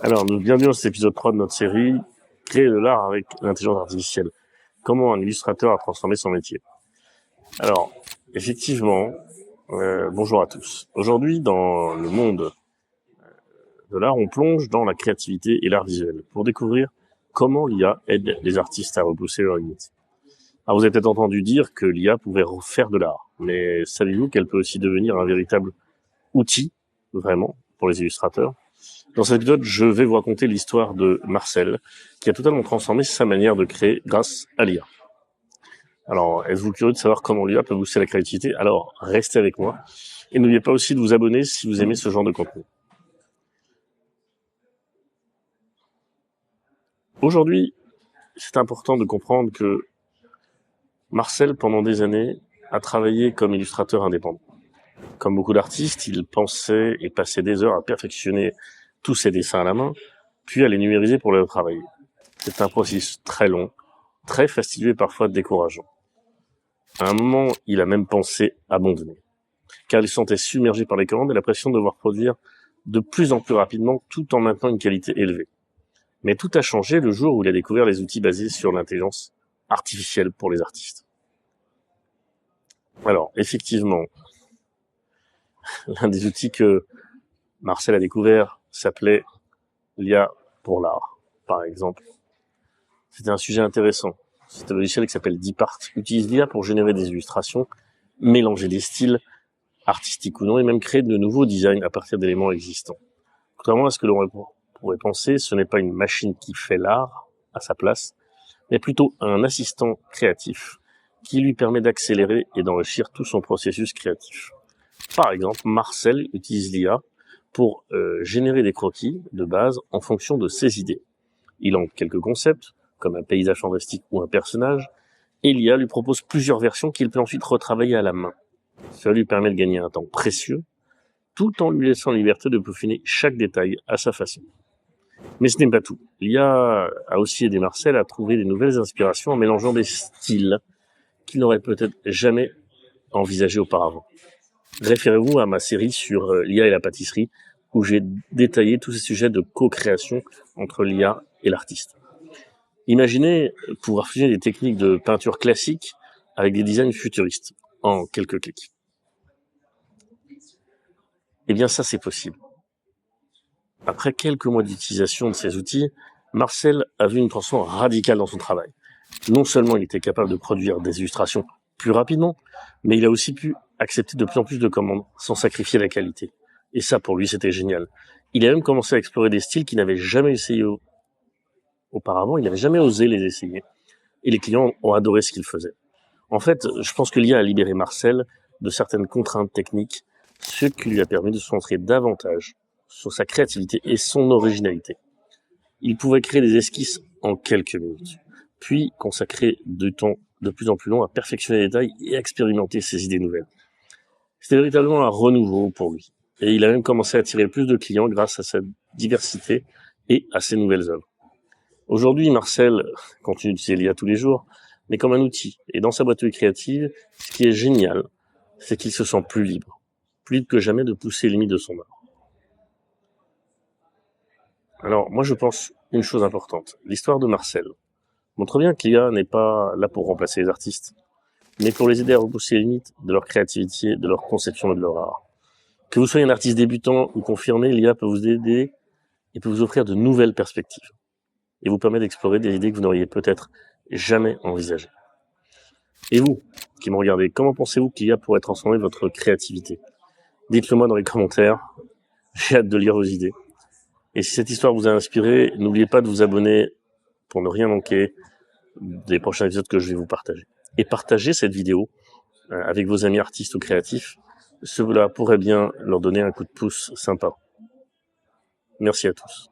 Alors, bienvenue dans cet épisode 3 de notre série « Créer de l'art avec l'intelligence artificielle ». Comment un illustrateur a transformé son métier. Alors, effectivement, bonjour à tous. Aujourd'hui, dans le monde de l'art, on plonge dans la créativité et l'art visuel pour découvrir comment l'IA aide les artistes à repousser leurs limites. Alors, vous avez peut-être entendu dire que l'IA pouvait refaire de l'art, mais savez-vous qu'elle peut aussi devenir un véritable outil, vraiment, pour les illustrateurs? Dans cet épisode, je vais vous raconter l'histoire de Marcel, qui a totalement transformé sa manière de créer grâce à l'IA. Alors, êtes-vous curieux de savoir comment l'IA peut booster la créativité? Alors, restez avec moi. Et n'oubliez pas aussi de vous abonner si vous aimez ce genre de contenu. Aujourd'hui, c'est important de comprendre que Marcel, pendant des années, a travaillé comme illustrateur indépendant. Comme beaucoup d'artistes, il pensait et passait des heures à perfectionner tous ses dessins à la main, puis à les numériser pour les retravailler. C'est un processus très long, très fastidieux et parfois décourageant. À un moment, il a même pensé abandonner, car il se sentait submergé par les commandes et la pression de devoir produire de plus en plus rapidement tout en maintenant une qualité élevée. Mais tout a changé le jour où il a découvert les outils basés sur l'intelligence artificielle pour les artistes. Alors, effectivement, l'un des outils que Marcel a découvert s'appelait l'IA pour l'art, par exemple. C'était un sujet intéressant. C'est un logiciel qui s'appelle DeepArt, utilise l'IA pour générer des illustrations, mélanger des styles, artistiques ou non, et même créer de nouveaux designs à partir d'éléments existants. Contrairement à ce que l'on pourrait penser, ce n'est pas une machine qui fait l'art à sa place, mais plutôt un assistant créatif qui lui permet d'accélérer et d'enrichir tout son processus créatif. Par exemple, Marcel utilise l'IA pour générer des croquis de base en fonction de ses idées. Il a quelques concepts, comme un paysage fantastique ou un personnage, et l'IA lui propose plusieurs versions qu'il peut ensuite retravailler à la main. Cela lui permet de gagner un temps précieux, tout en lui laissant la liberté de peaufiner chaque détail à sa façon. Mais ce n'est pas tout. L'IA a aussi aidé Marcel à trouver des nouvelles inspirations en mélangeant des styles qu'il n'aurait peut-être jamais envisagés auparavant. Référez-vous à ma série sur l'IA et la pâtisserie, où j'ai détaillé tous ces sujets de co-création entre l'IA et l'artiste. Imaginez pouvoir fusionner des techniques de peinture classique avec des designs futuristes en quelques clics. Eh bien ça, c'est possible. Après quelques mois d'utilisation de ces outils, Marcel a vu une transformation radicale dans son travail. Non seulement il était capable de produire des illustrations plus rapidement, mais il a aussi pu accepter de plus en plus de commandes sans sacrifier la qualité. Et ça, pour lui, c'était génial. Il a même commencé à explorer des styles qu'il n'avait jamais essayé auparavant, il n'avait jamais osé les essayer. Et les clients ont adoré ce qu'il faisait. En fait, je pense que l'IA a libéré Marcel de certaines contraintes techniques, ce qui lui a permis de se concentrer davantage sur sa créativité et son originalité. Il pouvait créer des esquisses en quelques minutes, puis consacrer du temps de plus en plus long à perfectionner les détails et à expérimenter ses idées nouvelles. C'était véritablement un renouveau pour lui. Et il a même commencé à attirer plus de clients grâce à sa diversité et à ses nouvelles œuvres. Aujourd'hui, Marcel continue d'utiliser l'IA tous les jours, mais comme un outil. Et dans sa boîte créative, ce qui est génial, c'est qu'il se sent plus libre que jamais de pousser les limites de son art. Alors, moi je pense une chose importante. L'histoire de Marcel montre bien que l'IA n'est pas là pour remplacer les artistes, mais pour les aider à repousser les limites de leur créativité, de leur conception et de leur art. Que vous soyez un artiste débutant ou confirmé, l'IA peut vous aider et peut vous offrir de nouvelles perspectives et vous permet d'explorer des idées que vous n'auriez peut-être jamais envisagées. Et vous, qui me regardez, comment pensez-vous que l'IA pourrait transformer votre créativité? Dites-le moi dans les commentaires, j'ai hâte de lire vos idées. Et si cette histoire vous a inspiré, n'oubliez pas de vous abonner pour ne rien manquer des prochains épisodes que je vais vous partager. Et partagez cette vidéo avec vos amis artistes ou créatifs. Cela pourrait bien leur donner un coup de pouce sympa. Merci à tous.